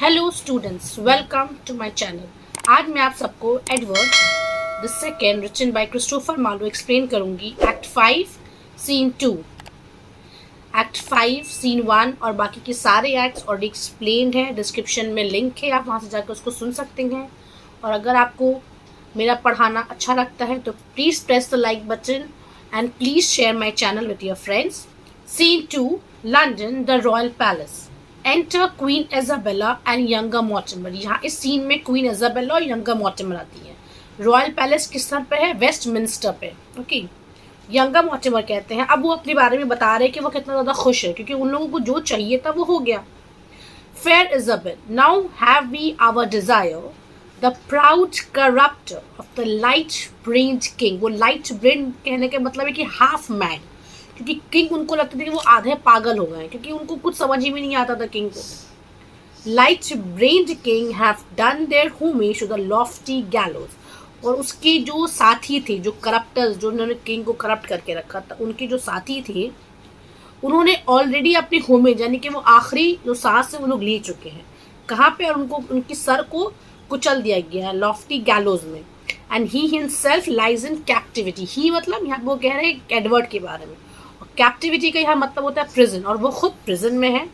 Hello students, welcome to my channel. आज मैं आप सबको Edward the second written by Christopher Marlowe explain करूंगी। एक्ट 5 सीन 2, एक्ट 5 सीन 1 और बाकी के सारे एक्ट्स ऑलरेडी एक्सप्लेन्ड है। डिस्क्रिप्शन में लिंक है, आप वहां से जाकर उसको सुन सकते हैं। और अगर आपको मेरा पढ़ाना अच्छा लगता है तो please press the like button and please share my channel with your friends. Scene 2, London, the royal palace. Enter queen Isabella and younger Mortimer. यहाँ इस सीन में क्वीन इजाबेला और यंगर मॉर्टिमर आती है। रॉयल पैलेस किस स्तर पे है? वेस्टमिंस्टर पे। ओके, यंगर मॉर्टिमर कहते हैं। अब वो अपने बारे में बता रहे हैं कि वो कितना ज़्यादा खुश है क्योंकि उन लोगों को जो चाहिए था वो हो गया। Fair Isabel, now have we our desire the proud corrupter of the light brained king. वो लाइट ब्रेन कहने का मतलब है कि हाफ मैन, क्योंकि किंग उनको लगता था कि वो आधे पागल हो गए क्योंकि उनको कुछ समझ ही में नहीं आता था किंग को। Light brained king have done their homage to the lofty gallows. और उसके जो साथी थे, जो करप्टर्स, जो उन्होंने किंग को करप्ट करके रखा था, उनके जो साथी थे उन्होंने ऑलरेडी अपनी होमेज यानी कि वो आखिरी जो सांस है वो लोग ले चुके हैं। कहाँ पे? और उनको उनकी सर को कुचल दिया गया है लॉफ्टी गैलोज में। And he himself lies in captivity. He मतलब यहाँ वो कह रहे हैं एडवर्ड के बारे में। कैप्टिविटी का यहाँ मतलब होता है प्रिजन, और वो खुद प्रिजन में है।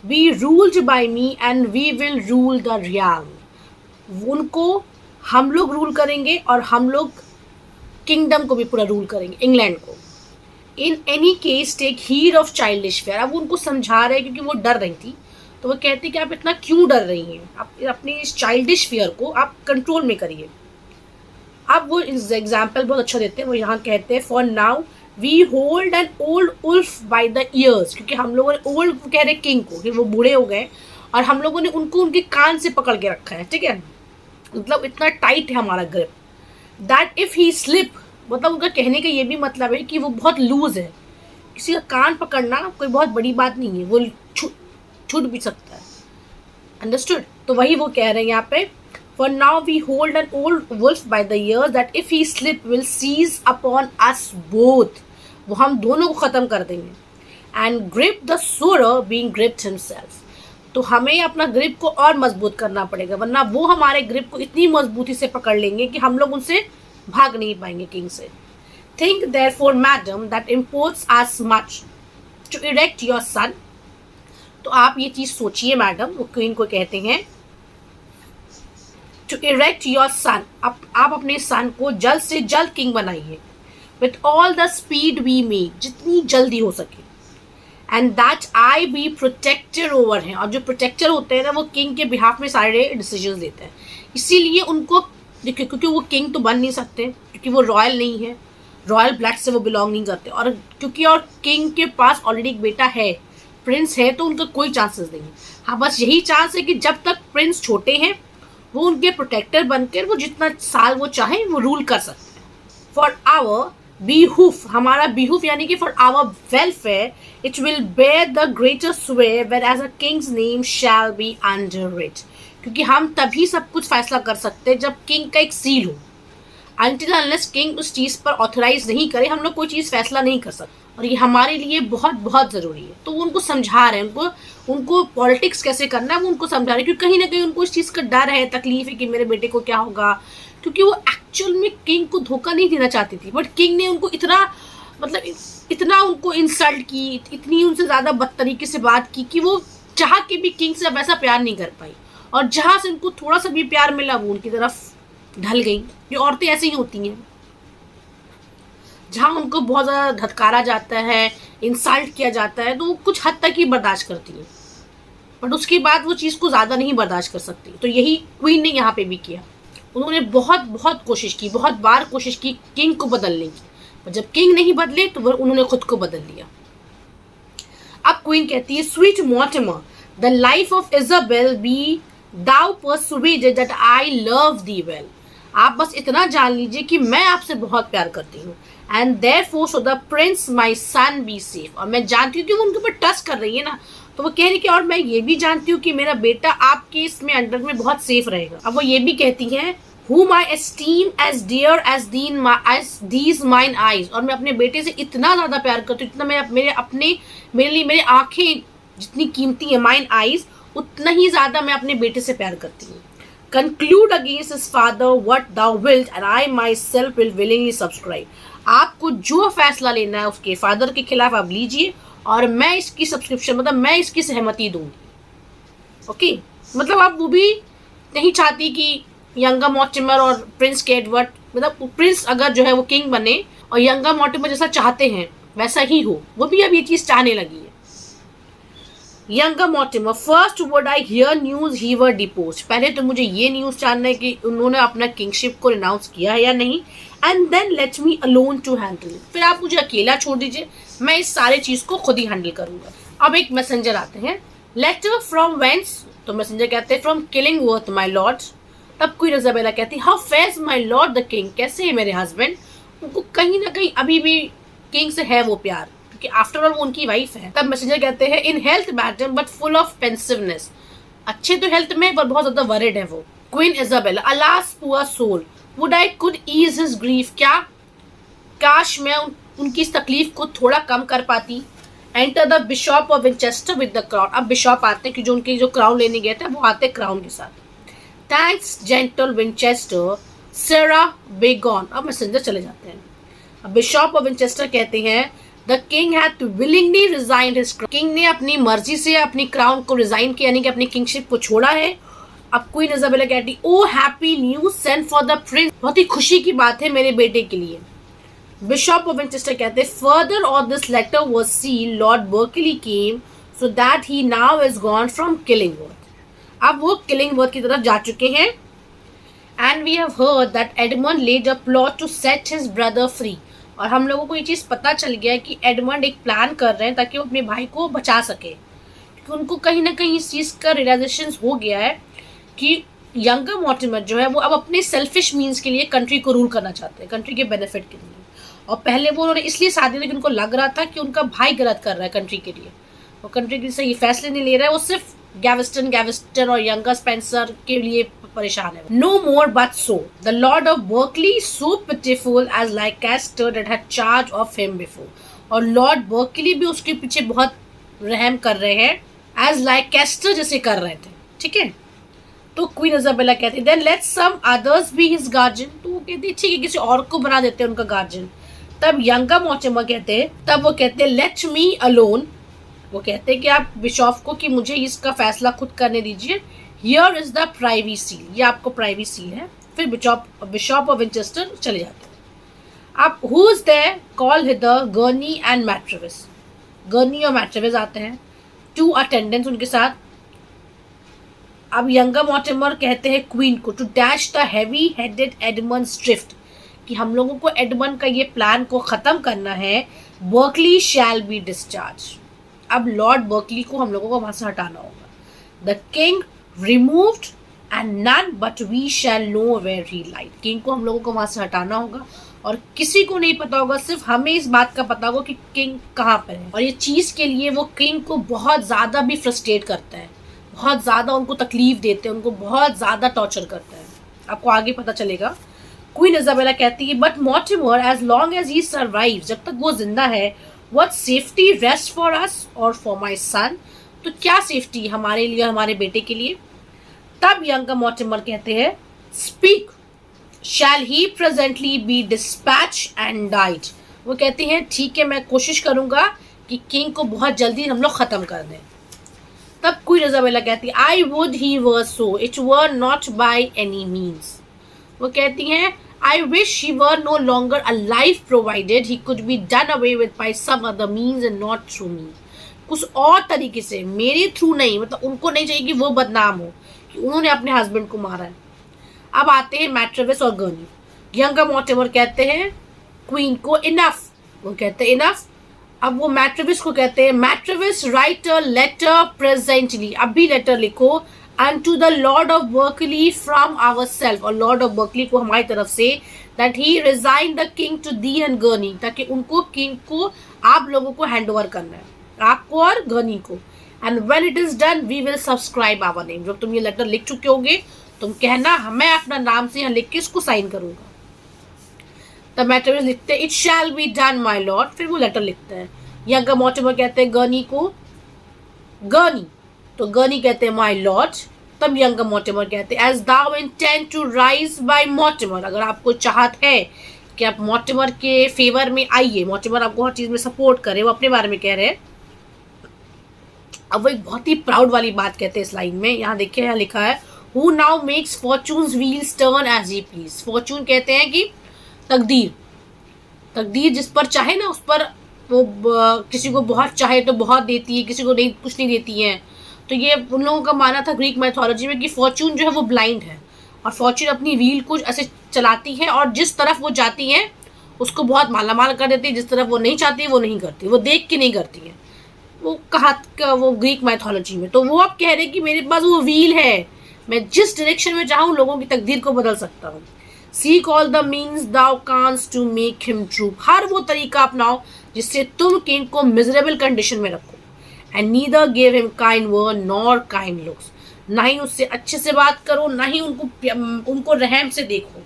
We ruled by me and we will rule the realm. उनको हम लोग रूल करेंगे और हम लोग किंगडम को भी पूरा रूल करेंगे, इंग्लैंड को। In any case take heed of childish fear. अब उनको समझा रहे हैं क्योंकि वो डर रही थी, तो वो कहती कि आप इतना क्यों डर रही हैं, आप अपनी इस चाइल्डिश फियर को आप कंट्रोल में करिए। अब वो एग्जाम्पल बहुत अच्छा देते हैं। वो यहाँ कहते हैं for now we hold an old wolf by the ears. क्योंकि हम लोगों ने ओल्ड कह रहे किंग को कि वो बूढ़े हो गए और हम लोगों ने उनको उनके कान से पकड़ के रखा है। ठीक है, मतलब इतना टाइट है हमारा grip. That if he slip, मतलब उनका कहने का ये भी मतलब है कि वो बहुत लूज है। किसी का कान पकड़ना कोई बहुत बड़ी बात नहीं है, वो छूट भी सकता है। अंडरस्टूड? तो वही वो कह रहे हैं यहाँ पे, for now we hold an old wolf by the ears that if he slip will seize upon us both। वो हम दोनों को ख़त्म कर देंगे। and grip the surer being gripped himself। तो हमें अपना ग्रिप को और मजबूत करना पड़ेगा, वरना वो हमारे ग्रिप को इतनी मजबूती से पकड़ लेंगे कि हम लोग उनसे भाग नहीं पाएंगे किंग से। think therefore madam that imports us much to erect your son। तो आप ये चीज़ सोचिए मैडम, वो क्वीन को कहते हैं टू इरेक्ट योर सन। आप अपने सन को जल्द से जल्द किंग बनाइए। With all the speed we make, जितनी जल्दी हो सके। And that I be protector over है। और जो प्रोटेक्टर होते हैं ना, वो किंग के बिहाफ में सारे डिसीजन देते हैं। इसीलिए उनको देखिए, क्योंकि वो किंग तो बन नहीं सकते क्योंकि वो रॉयल नहीं है, रॉयल ब्लड से वो बिलोंग नहीं करते। और क्योंकि और किंग के पास ऑलरेडी एक बेटा है, प्रिंस है, तो उनका कोई चांसेस नहीं है। हाँ, बस यही चांस है कि जब तक प्रिंस छोटे हैं वो उनके प्रोटेक्टर बनकर वो जितना साल वो चाहे वो रूल कर सकते हैं। फॉर आवर बीहूफ, हमारा बीहूफ यानी कि for our welfare, it will bear the greater sway where as a king's name shall be under it. क्योंकि हम तभी सब कुछ फैसला कर सकते हैं जब किंग का एक सील हो। अनटिल अनलेस किंग उस चीज़ पर ऑथराइज नहीं करे, हम लोग कोई चीज़ फैसला नहीं कर सकते। और ये हमारे लिए बहुत बहुत ज़रूरी है। तो वो उनको समझा रहे हैं, उनको पॉलिटिक्स कैसे करना है वो उनको समझा रहे हैं, क्योंकि कहीं ना कहीं उनको इस चीज़ का डर है, तकलीफ है कि मेरे बेटे को क्या होगा। क्योंकि वो एक्चुअल में किंग को धोखा नहीं देना चाहती थी, बट किंग ने उनको इतना मतलब इतना उनको इंसल्ट की, इतनी उनसे ज़्यादा बदतरीके से बात की कि वो चाह के भी किंग से वैसा प्यार नहीं कर पाई। और जहाँ से उनको थोड़ा सा भी प्यार मिला वो उनकी तरफ ढल गई। ये औरतें ऐसी ही होती हैं, जहाँ उनको बहुत ज़्यादा धत्कारा जाता है, इंसल्ट किया जाता है, तो वो कुछ हद तक ही बर्दाश्त करती हैं, बट उसके बाद वो चीज़ को ज़्यादा नहीं बर्दाश्त कर सकती। तो यही क्वीन ने यहाँ पे भी किया। उन्होंने बहुत बहुत कोशिश की, बहुत बार कोशिश की किंग को बदलने की, पर जब किंग नहीं बदले तो उन्होंने खुद को बदल लिया। अब क्वीन कहती है, sweet Mortimer, the life of Isabel be thou persuaded that I love thee well. आप बस इतना जान लीजिए कि मैं आपसे बहुत प्यार करती हूँ। And therefore so the prince my son be safe. और मैं जानती हूँ कि वो उनके ऊपर टच कर रही है ना, तो वो कह रही कि और मैं ये भी जानती हूँ कि मेरा बेटा आपके इसमें अंडर में बहुत सेफ रहेगा। अब वो ये भी कहती हैं, whom I esteem as dear as these mine eyes। और मैं अपने बेटे से इतना ज़्यादा प्यार करती हूँ, इतना मेरे लिए मेरी आँखें जितनी कीमती है, माइन आइज, उतना ही ज्यादा मैं अपने बेटे से प्यार करती हूँ। Conclude against his father what thou wilt and I myself will willingly subscribe. आपको जो फैसला लेना है उसके फादर के खिलाफ आप लीजिए और मैं इसकी सब्सक्रिप्शन मतलब मैं इसकी सहमति दूंगी। ओके मतलब आप वो भी नहीं चाहती कि यंगा मॉर्टिमर और प्रिंस के एडवर्ड मतलब प्रिंस अगर जो है वो किंग बने और यंगा मॉर्टिमर जैसा चाहते हैं वैसा ही हो, वो भी अब ये चीज चाहने लगी है। Young Mortimer first would I hear news he were deposed. पहले तो मुझे ये न्यूज जानना है कि उन्होंने अपना किंगशिप को रिनाउंस किया है या नहीं, and then let me alone to handle it. फिर आप मुझे अकेला छोड़ दीजिए, मैं इस सारे चीज को खुद ही हैंडल करूंगा। अब एक मैसेंजर आते हैं, लेटर फ्रॉम वेंस, तो मैसेंजर कहते हैं फ्रॉम किलिंगवर्थ माय लॉर्ड। तब क्वीन इजाबेला कहती how fares my lord the king, कैसे है मेरे हस्बैंड। उनको कहीं ना कहीं अभी भी किंग से है वो प्यार, क्योंकि आफ्टर ऑल वो उनकी वाइफ है। तब मैसेंजर कहते हैं in health madam but full of pensiveness, अच्छे तो हेल्थ में पर बहुत ज्यादा वरिड है वो। Queen Isabella alas poor soul would I could ease his grief, क्या काश मैं उनकी इस तकलीफ को थोड़ा कम कर पाती। Enter the Bishop of Winchester with the crown. अब बिशॉप आते हैं कि जो उनके जो क्राउन लेने गए थे वो आते क्राउन के साथ। Thanks gentle Winchester sirrah begone. अब मैसेंजर चले जाते हैं। अब बिशॉप ऑफ विंचेस्टर कहते हैं the king had to willingly resign his crown. King ने अपनी मर्जी से अपनी क्राउन को रिजाइन किया, यानी कि अपनी किंगशिप को छोड़ा है। अब क्वीन इजाबेला कहती oh happy news send for the prince, बहुत ही खुशी की बात है मेरे बेटे के लिए। बिशॉप ऑफ विंचेस्टर कहते हैं further on this letter was seen Lord Berkeley came so that he now is gone from Killingworth. अब वो किलिंगवर्थ की तरफ जा चुके हैं। And we have heard that Edmund laid a plot to set his brother free. और हम लोगों को ये चीज़ पता चल गया है कि एडमंड एक प्लान कर रहे हैं ताकि वो अपने भाई को बचा सके, क्योंकि उनको कहीं ना कहीं इस चीज़ का रियलाइजेशन हो गया है कि यंगर मॉर्टिमर जो है वो अब अपने सेल्फिश मीन्स के लिए कंट्री को रूल करना चाहते हैं, कंट्री के बेनिफिट के लिए। और पहले वो उन्होंने इसलिए शादी की, उनको उनको लग रहा था कि उनका भाई गलत कर रहा है कंट्री के लिए, वो कंट्री के सही फैसले नहीं ले रहा है, वो सिर्फ गैवेस्टन और यंगर स्पेंसर के लिए परेशान है। No more but so the Lord of Berkeley so pitiful as like Leicester that had charge of him before. और लॉर्ड बर्कली भी उसके पीछे बहुत रहम कर रहे हैं एज लाइक कैस्टर जैसे कर रहे थे। ठीक है, तो क्वीन इजाबेला कहती then let some others be his guardian. तो वो कहती ठीक है किसी और को बना देते हैं उनका गार्जियन। तब यंगा मॉर्टिमर कहते हैं, तब वो कहते हैं लेट मी अलोन। वो कहते हैं कि आप बिशॉप को कि मुझे इसका फैसला खुद करने दीजिए। Here is the privy seal, ये आपको प्राइवी सील है। फिर बिशॉप ऑफ विंचेस्टर चले जाते हैं। अब who is there call hither Gurney and Matrevis. Gurney और मैट्रेविस आते हैं, 2 अटेंडेंट्स उनके साथ। अब यंगा मॉर्टिमर कहते हैं क्वीन को to dash the heavy headed Edmund's drift, कि हम लोगों को एडमंड का ये प्लान को ख़त्म करना है। Berkeley shall be discharge. अब लॉर्ड बर्कली को हम लोगों को वहाँ से हटाना होगा। The king removed and none but we shall know where he lies. King को हम लोगों को वहाँ से हटाना होगा और किसी को नहीं पता होगा, सिर्फ हमें इस बात का पता होगा कि किंग कहाँ पर है। और ये चीज़ के लिए वो किंग को बहुत ज़्यादा भी फ्रस्ट्रेट करता है, बहुत ज़्यादा उनको तकलीफ देते हैं, उनको बहुत ज़्यादा टॉर्चर करता है। आपको आगे पता चलेगा। क्वीन इजाबेला कहती है but Mortimer as long as he survive, जब तक वो जिंदा है, what safety rests for us और फॉर माई सन, तो क्या सेफ्टी हमारे लिए, हमारे बेटे के लिए। तब यंगर मॉर्टिमर कहते हैं speak shall he presently be dispatch and died. वो कहते हैं ठीक है मैं कोशिश करूंगा कि किंग को बहुत जल्दी हम लोग ख़त्म कर दें। तब क्वीन इजाबेला कहती है I would he were so it were not by any means. वो कहती हैं I wish he were no longer alive provided he could be done away with by some other means and not through me। कुछ और तरीके से, मेरे through नहीं, मतलब उनको नहीं चाहिए कि वो बदनाम हो कि उन्होंने अपने हस्बैंड को मारा है। अब आते हैं मैट्रेविस और गर्नी। यंगर मॉर्टिमर कहते हैं क्वीन को इनफ, वो कहते हैं इनफ। अब वो मैट्रेविस को कहते हैं मैट्रेविस राइट अ लेटर प्रेजेंटली, अब भी लेटर लिखो and to the Lord of Berkeley from ourselves, और Lord of Berkeley को हमारी तरफ से, that he resign the king to thee and Gurney, ताकि उनको किंग को आप लोगों को हैंड ओवर करना है, आपको और गर्नी को। and when it is done we will subscribe our name। जब तुम ये लेटर लिख चुके होगे तुम कहना मैं अपना नाम से यहाँ लिख के इसको साइन करूंगा। तब मैट्रेविस लिखते हैं it shall be done my lord, फिर वो लेटर लिखते हैं। यंगर मॉर्टिमर कहते हैं गर्नी को गर्नी तो गनी कहते हैं माय लॉर्ड। तब यंगर मॉर्टिमर कहते हैं as thou intend to rise by Mortimer, अगर आपको चाहत है कि आप मॉर्टिमर के फेवर में आइए, मॉर्टिमर आपको हर चीज में सपोर्ट करे, वो अपने बारे में कह रहे हैं। अब वो एक बहुत ही प्राउड वाली बात कहते हैं इस लाइन में। यहाँ देखिए, यहाँ लिखा है who now makes Fortune's wheels turn as he please. Fortune कहते हैं कि तकदीर, तकदीर जिस पर चाहे ना उस पर वो किसी को बहुत चाहे तो बहुत देती है, किसी को नहीं कुछ नहीं देती है। तो ये उन लोगों का मानना था ग्रीक मैथोलॉजी में कि फॉर्चून जो है वो ब्लाइंड है और फॉर्चून अपनी व्हील को ऐसे चलाती है और जिस तरफ वो जाती है उसको बहुत मालामाल कर देती है, जिस तरफ वो नहीं चाहती वो नहीं करती, वो देख के नहीं करती है। वो कहा वो ग्रीक मैथोलॉजी में। तो वो अब कह रहे हैं कि मेरे पास वो व्हील है, मैं जिस डायरेक्शन में चाहूँ लोगों की तकदीर को बदल सकता हूँ। Seek all the means thou canst to make him true, हर वो तरीका अपनाओ जिससे तुम किंग को मिजरेबल कंडीशन में रखो। And neither give him kind word nor kind looks, ना ही उससे अच्छे से बात करो, ना ही उनको रहम से देखो,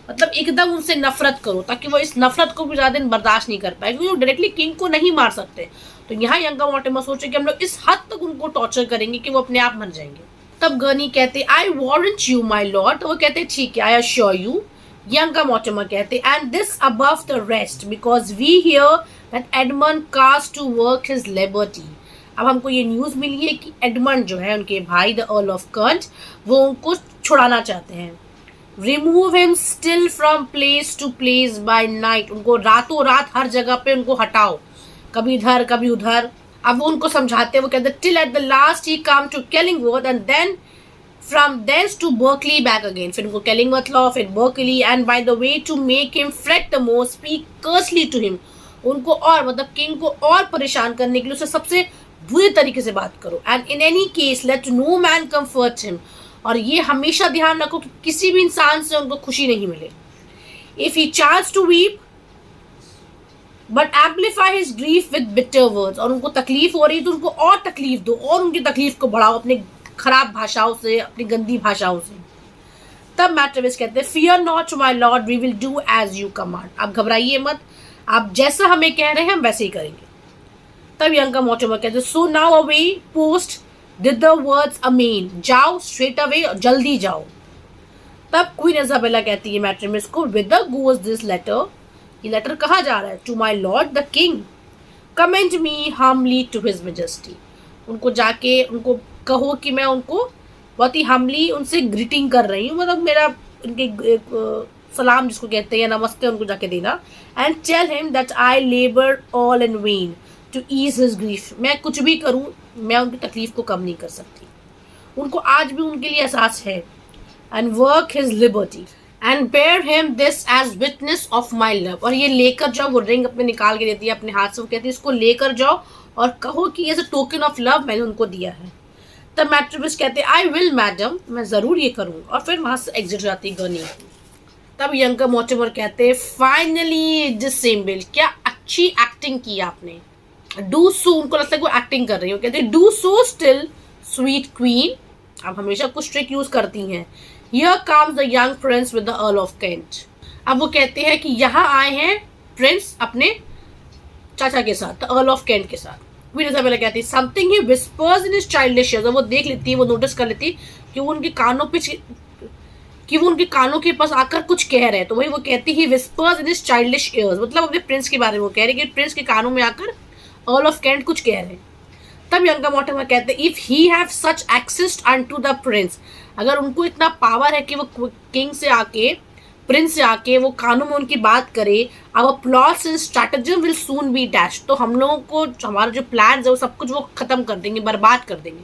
मतलब एकदम उनसे नफरत करो ताकि वो इस नफरत को भी ज़्यादा दिन बर्दाश्त नहीं कर पाए, क्योंकि वो डायरेक्टली किंग को नहीं मार सकते। तो यहाँ यंगर मॉर्टिमर सोचे कि हम लोग इस हद तक उनको टॉर्चर करेंगे कि वो अपने आप मर जाएंगे। तब गनी कहते I warrant you my lord, तो वो कहते ठीक है, I assure you. Younger Mortimer कहते and this above the rest because we hear that Edmund cast to work his liberty. अब हमको ये न्यूज़ मिली है कि एडमंड जो है उनके भाई द अर्ल ऑफ कर्ट, वो उनको छुड़ाना चाहते हैं। Remove him still from place to place by night, उनको रातों रात हर जगह पे उनको हटाओ, कभी इधर कभी उधर। अब वो उनको समझाते हैं, वो कहते till at the last he come to Killingworth and then from thence to Berkeley back again. फिर उनको केलिंगवर्थ लो, फिर Berkeley, and by the way to make him fret the most speak curstly to him, उनको और मतलब king को और परेशान करने के लिए उससे सबसे बुरे तरीके से बात करो। And in any case let no man comfort him, और ये हमेशा ध्यान रखो कि किसी भी इंसान से उनको खुशी नहीं मिले। If he chance to weep but amplify his grief with bitter words, और उनको तकलीफ हो रही है तो उनको और तकलीफ दो और उनकी तकलीफ को बढ़ाओ अपने खराब भाषाओं से, अपनी गंदी भाषाओं से। तब मैट ट्रेविस कहते हैं fear not my lord we will do as you command, आप घबराइए मत, आप जैसा हमें कह रहे हैं हम वैसे ही करेंगे। तब यंगर मॉर्टिमर कहते हैं so now away post did the words amain, जाओ स्ट्रेट अवे, जल्दी जाओ। तब क्वीन इजाबेला कहती है मैट्रिमिस को विद गोज दिस लेटर, ये लेटर कहाँ जा रहा है, to my lord the king commend me humbly to his majesty, उनको जाके उनको कहो कि मैं उनको बहुत ही हम्बली उनसे ग्रीटिंग कर रही हूँ, मतलब मेरा उनके सलाम जिसको कहते हैं या नमस्ते उनको जाके देना। And tell him that I labour all in vain to ease his grief, मैं कुछ भी करूँ मैं उनकी तकलीफ को कम नहीं कर सकती, उनको आज भी उनके लिए एहसास है। And work his liberty and bear him this as witness of my love, और ये लेकर जाओ, वो रिंग अपने निकाल के देती है अपने हाथ से, वो कहती है इसको लेकर जाओ और कहो कि as a token of love मैंने उनको दिया है। तब मैट्रिबिस कहते हैं आई विल मैडम, मैं ज़रूर ये करूँगा, और फिर वहाँ से एग्जिट जाती गनी। तब यंगर मॉर्टिमर कहते हैं फाइनली डिसेंबल, क्या अच्छी एक्टिंग की आपने। डू सो, उनको लगता है वो एक्टिंग कर रही हो, कहते हैं do so still sweet queen, आप हमेशा कुछ ट्रिक यूज करती हैं। Here comes the young Prince with the earl of Kent, अब वो कहते हैं कि यहाँ आए हैं प्रिंस अपने चाचा के साथ, द अर्ल ऑफ केंट के साथ। क्वीन इजाबेला कहती है something he whispers in his childish years, वो देख लेती है, वो नोटिस कर लेती कि वो उनके कानों के पास आकर कुछ कह रहे हैं, तो वही वो कहती he whispers in his childish ears, मतलब अपने प्रिंस के बारे में वो कह रही है कि प्रिंस के कानों में आकर अर्ल ऑफ केंट कुछ कह रहे हैं। तब यंगर मॉर्टिमर कहते हैं if he have such access unto the prince, अगर उनको इतना पावर है कि वो किंग से आके प्रिंस से आके वो कानों में उनकी बात करे, our plots and stratagem will soon be dash, तो हम लोगों को हमारा जो प्लान्स है वो सब कुछ वो खत्म कर देंगे, बर्बाद कर देंगे।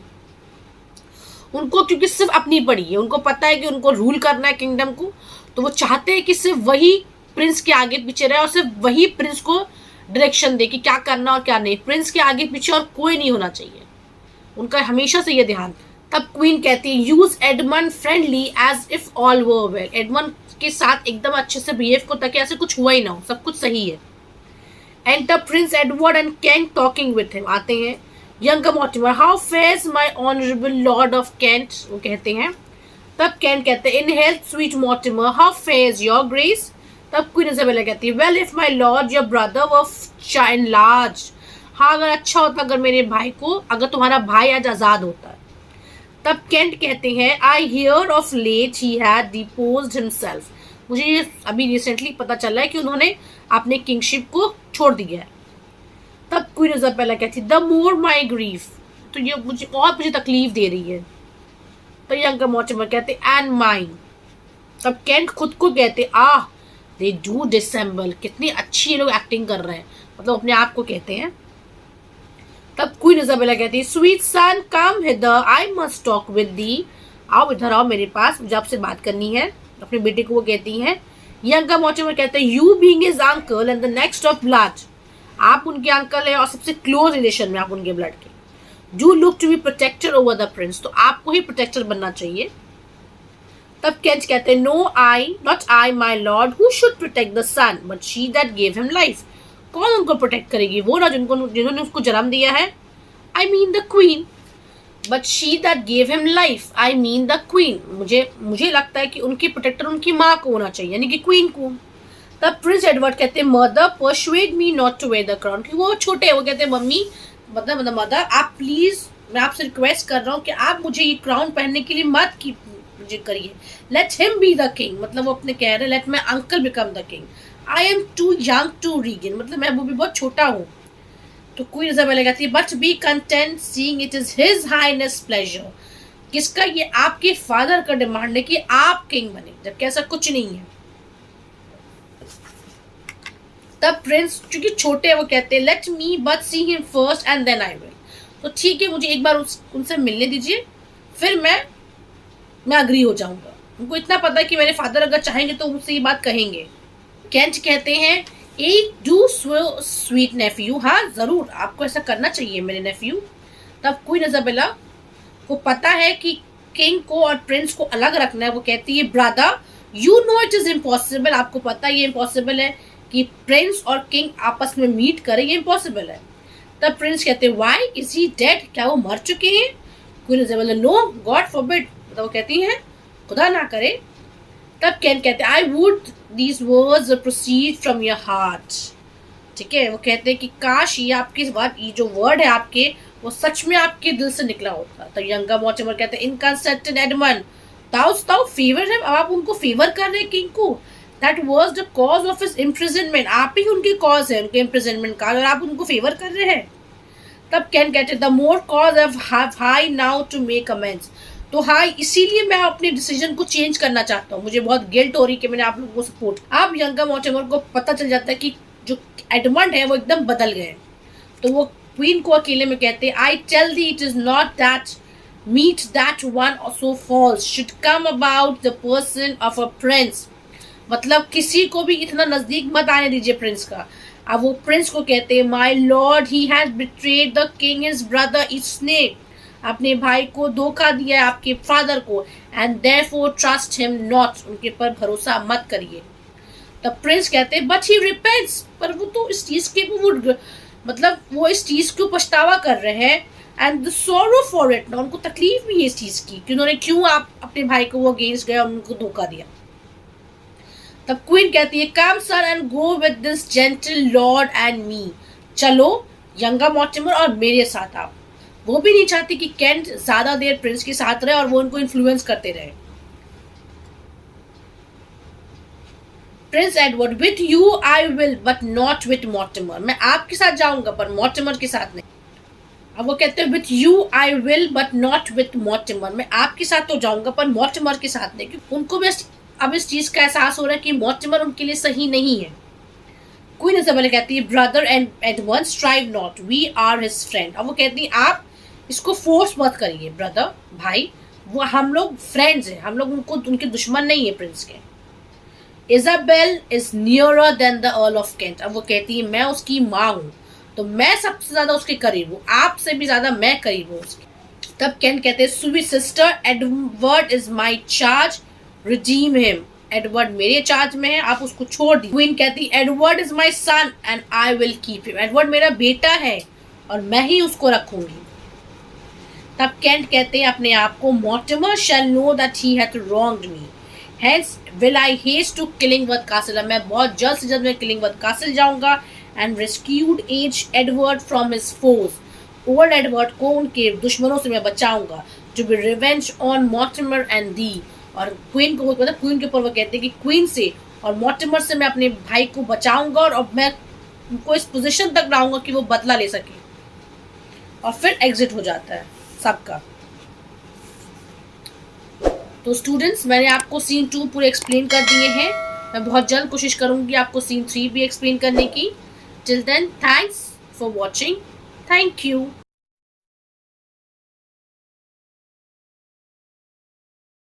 उनको क्योंकि सिर्फ अपनी पड़ी है, उनको पता है कि उनको रूल करना है किंगडम को, तो वो चाहते हैं कि सिर्फ वही प्रिंस के आगे पीछे रहे और सिर्फ वही प्रिंस को डायरेक्शन दे कि क्या करना और क्या नहीं, प्रिंस के आगे पीछे और कोई नहीं होना चाहिए, उनका हमेशा से ये ध्यान। तब क्वीन कहती है use Edmund friendly as if all were well, Edmund के साथ एकदम अच्छे से बिहेव को ताकि ऐसे कुछ हुआ ही ना हो, सब कुछ सही है। Enter prince Edward and Kent talking with him, आते हैं younger Mortimer how fares my honourable lord of Kent, वो कहते हैं। तब कैंट कहते हैं in health sweet Mortimer how fares your grace. तब क्वीन इजाबेला कहती है well if my lord your brother were child large, हाँ अगर अच्छा होता अगर मेरे भाई को, अगर तुम्हारा भाई आज आज़ाद होता है, तब केंट कहते हैं I hear of late he had deposed himself, मुझे ये अभी रिसेंटली पता चला है कि उन्होंने अपने किंगशिप को छोड़ दिया है। तब क्वीन इजाबेला कहती द मोर माई ग्रीफ, तो ये मुझे तकलीफ दे रही है। तो यंगर मॉर्टिमर कहते एंड माइन। तब केंट खुद को कहते आह दे डू डिसेंबल, कितनी अच्छी ये लोग एक्टिंग कर रहे हैं, मतलब अपने आप को कहते हैं। तब क्वीन इजाबेला कहती है sweet son come hither I must talk with thee, आओ इधर आओ मेरे पास, मुझे आपसे बात करनी है, अपने बेटे को वो कहती हैं। यंगर मॉर्टिमर कहते हैं you being his uncle and the next of blood, आप उनके अंकल हैं और सबसे क्लोज रिलेशन में आप उनके ब्लड के, do look to be protector over the prince, तो आपको ही प्रोटेक्टर बनना चाहिए। तब केंट कहते हैं no I not I my lord who should protect the son but she that gave him life, कौन उनको प्रोटेक्ट करेगी, वो ना जिन्होंने उसको जन्म दिया है, I mean the queen, but she that gave him life, I mean the queen, मुझे लगता है कि उनकी प्रोटेक्टर उनकी माँ को होना चाहिए, यानी कि क्वीन को। तब प्रिंस एडवर्ड कहते हैं mother persuade me not to wear the crown, क्योंकि वो छोटे हैं, वो कहते हैं मम्मी मतलब मदर आप प्लीज, मैं आपसे रिक्वेस्ट कर रहा हूँ कि आप मुझे ये क्राउन पहनने के लिए मत की मुझे करिए, let him be the king, मतलब वो अपने कह रहे हैं let my uncle become the king, I am too young to reign, मतलब मैं वो भी बहुत छोटा हूँ। तो क्वीन इजाबेला कहती है but B content seeing it is his Highness pleasure, किसका, ये आपके फादर का डिमांड है कि आप किंग बने, जबकि ऐसा कुछ नहीं है। तब प्रिंस चूंकि छोटे हैं वो कहते हैं let me but see him first and then I will, तो ठीक है मुझे एक बार उनसे मिलने दीजिए, फिर मैं अग्री हो जाऊंगा। उनको इतना पता है कि मेरे फादर अगर चाहेंगे तो मुझसे ये बात कहेंगे। केंट कहते हैं ए डू स्वीट नेफ्यू, हाँ जरूर आपको ऐसा करना चाहिए मेरे नेफ्यू। तब क्वीन इजाबेला को पता है कि किंग को और प्रिंस को अलग रखना है, वो कहती है brother you know it is impossible, आपको पता है ये इम्पॉसिबल है कि प्रिंस और किंग आपस में मीट करें, ये इम्पॉसिबल है। तब प्रिंस कहते हैं व्हाई इज ही डेड, क्या वो मर चुके हैं। Queen Isabella no God forbid, मतलब वो कहती हैं खुदा ना करे। तब केंट कहते हैं I would these words proceed from your heart, ठीक है, वो कहते हैं कि काश ये आपकी बात, ये जो वर्ड है आपके वो सच में आपके दिल से निकला होता। तो यंगर मॉर्टिमर कहते हैं इनकंसिस्टेंट एडमंड ताउ फेवर है, अब आप उनको फेवर कर रहे हैं किंग को, that was the cause of his imprisonment, आप ही उनके कॉज है उनके इम्प्रिजनमेंट का, और आप उनको फेवर कर रहे हैं। तब केंट कहते हैं the more cause of have I now to make amends, तो हाँ इसीलिए मैं अपने डिसीजन को चेंज करना चाहता हूँ, मुझे बहुत गिल्ट हो रही कि मैंने आप लोगों को सपोर्ट। अब यंगर मॉर्टिमर को पता चल जाता है कि जो एडमंड है वो एकदम बदल गए, तो वो क्वीन को अकेले में कहते हैं I tell thee it is not that meet that one so false should come about the person of a prince, मतलब किसी को भी इतना नजदीक मत आने दीजिए प्रिंस का। अब वो प्रिंस को कहते हैं my lord he has betrayed the king his brother, इसने अपने भाई को धोखा दिया है आपके फादर को, and therefore trust him not, उनके पर भरोसा मत करिए। तब प्रिंस कहते हैं बट ही रिपेंट्स, पर वो तो इस चीज के मतलब वो इस चीज को पछतावा कर रहे हैं, and the sorrow for it, ना उनको तकलीफ भी है इस चीज की कि उन्होंने क्यों आप अपने भाई को वो अगेंस्ट गए और उनको धोखा दिया। तब क्वीन कहती है come sir and go with this gentle lord and me, चलो यंगर मॉर्टिमर और मेरे साथ आप। वो भी नहीं चाहती कि केंट ज्यादा देर प्रिंस के साथ रहे और वो उनको इन्फ्लुएंस करते रहे। Prince Edward with you I will but not with Mortimer, मैं आपके साथ जाऊंगा पर मॉर्टिमर के साथ नहीं। अब वो कहते हैं with you I will but not with Mortimer, मैं आपके साथ तो जाऊंगा पर मॉर्टिमर के साथ नहीं, क्योंकि उनको भी अब इस चीज का एहसास हो रहा है कि मॉर्टिमर उनके लिए सही नहीं है। क्वीन इजाबेला कहती है brother and Edward strive not we are his friend, अब वो कहती है आप इसको फोर्स मत करिए ब्रदर भाई, वो हम लोग फ्रेंड्स हैं, हम लोग उनके दुश्मन नहीं है प्रिंस के। Isabel is nearer than the earl of Kent, अब वो कहती है मैं उसकी माँ हूँ तो मैं सबसे ज्यादा उसके करीब हूँ, आपसे भी ज्यादा मैं करीब हूँ उसके। तब केंट कहते हैं sweet sister Edward is my charge redeem him, Edward मेरे चार्ज में है आप उसको छोड़ दी। क्वीन कहती Edward is my son and I will keep him, Edward मेरा बेटा है और मैं ही उसको रखूंगी। तब केंट कहते हैं अपने आप को Mortimer shall know that he had wronged me hence will I haste to Killingworth castle, मैं बहुत जल्द से जल्द मैं किलिंगवर्थ कासल जाऊंगा and rescued age Edward from his force, old Edward को उनके दुश्मनों से मैं बचाऊंगा। To be revenge on Mortimer and thee. और क्वीन को मतलब क्वीन के ऊपर वो कहते हैं कि क्वीन से और मॉर्टिमर से मैं अपने भाई को बचाऊंगा और मैं उनको इस पोजीशन तक लाऊंगा कि वो बदला ले सके। और फिर एग्जिट हो जाता है सबका। तो स्टूडेंट्स, मैंने आपको सीन 2 पूरे एक्सप्लेन कर दिए हैं। मैं बहुत जल्द कोशिश करूंगी आपको सीन 3 भी एक्सप्लेन करने की। Till then, thanks for watching. Thank you.